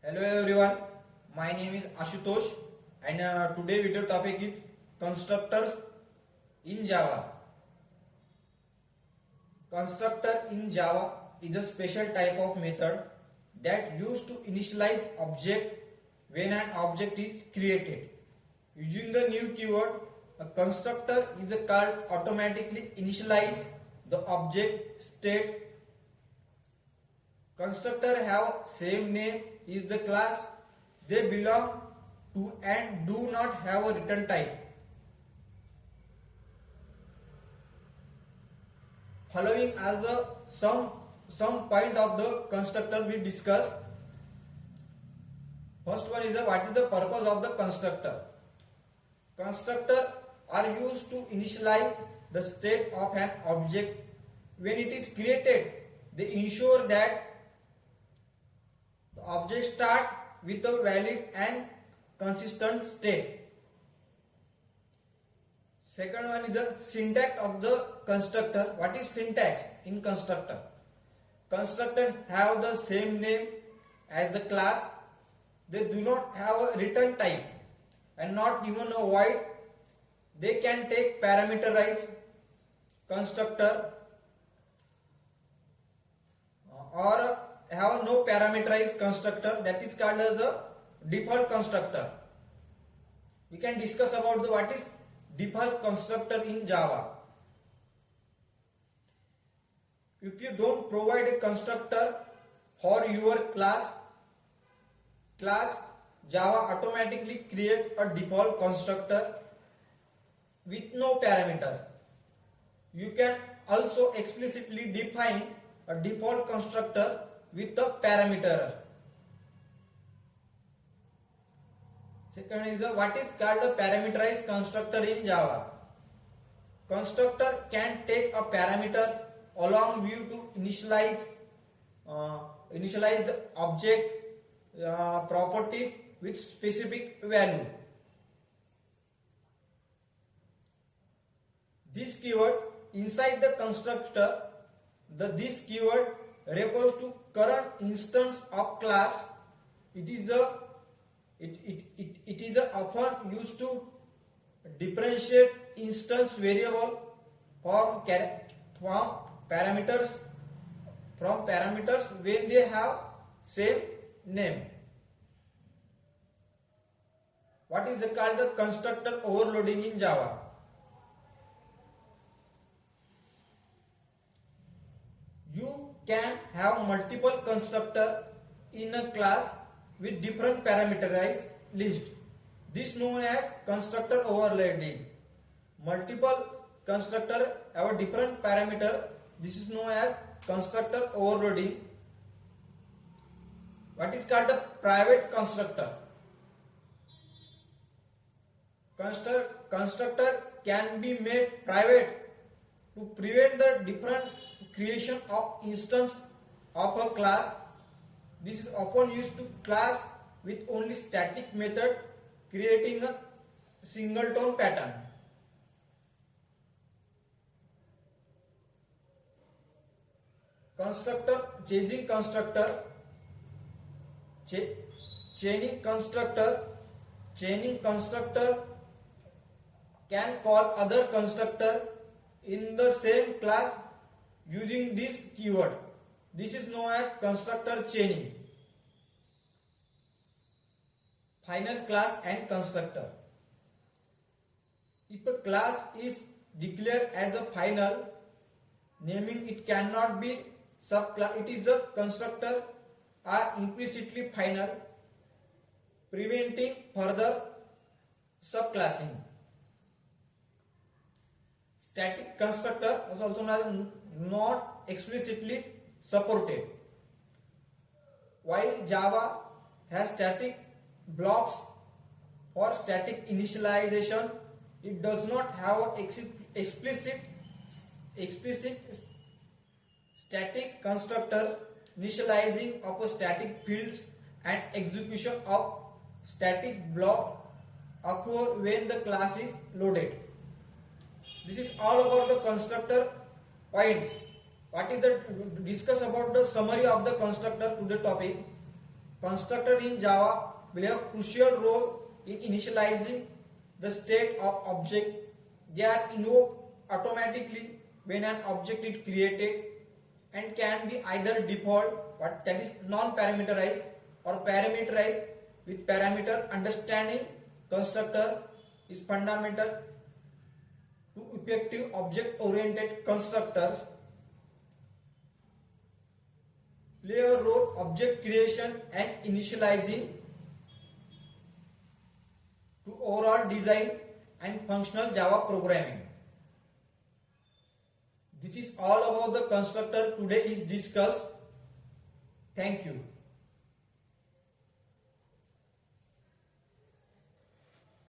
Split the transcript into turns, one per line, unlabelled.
Hello everyone, my name is Ashutosh and today video topic is constructors in Java. Constructor in Java is a special type of method that used to initialize object when an object is created. Using the new keyword, a constructor is called automatically initialize the object state. Constructor have same name is the class they belong to and do not have a return type. Following as the some point of the constructor we discuss. First one is what is the purpose of the constructor. Constructor are used to initialize the state of an object when it is created. They ensure that the object start with a valid and consistent state. Second one is the syntax of the constructor. What is syntax in constructor? Constructor have the same name as the class. They do not have a return type and not even a void. They can take parameterized constructor or have no parameterized constructor, that is called as the default constructor. We can discuss about the what is default constructor in Java. If you don't provide a constructor for your class Java automatically create a default constructor with no parameters. You can also explicitly define a default constructor with a parameter. Second is what is called a parameterized constructor in Java. Constructor can take a parameter along with to initialize the object property with specific value. This keyword inside the constructor, this keyword refers to current instance of class. It is often used to differentiate instance variable from parameters when they have same name. What is called the constructor overloading in Java? You can have multiple constructor in a class with different parameterized list. This known as constructor overloading. Multiple constructor have a different parameter. This is known as constructor overloading. What is called a private constructor? Constructor can be made private to prevent the different creation of instance of a class. This is often used to class with only static method creating a singleton pattern. Constructor, chaining constructor can call other constructor in the same class using this keyword. This is known as constructor chaining. Final class and constructor. If a class is declared as a final, naming it cannot be subclass. It is a constructor are implicitly final, preventing further subclassing. Static constructor is also not explicitly supported. While Java has static blocks for static initialization, it does not have explicit static constructor. Initializing of a static fields and execution of static block occur when the class is loaded. This is all about the constructor points. What is the discuss about the summary of the constructor to the topic. constructor in Java will have a crucial role in initializing the state of object. They are invoked automatically when an object is created and can be either default, that is non-parameterized, or parameterized with parameter. Understanding constructor is fundamental to effective object-oriented constructors. Play a role object creation and initializing to overall design and functional Java programming. This is all about the constructor today is discussed. Thank you.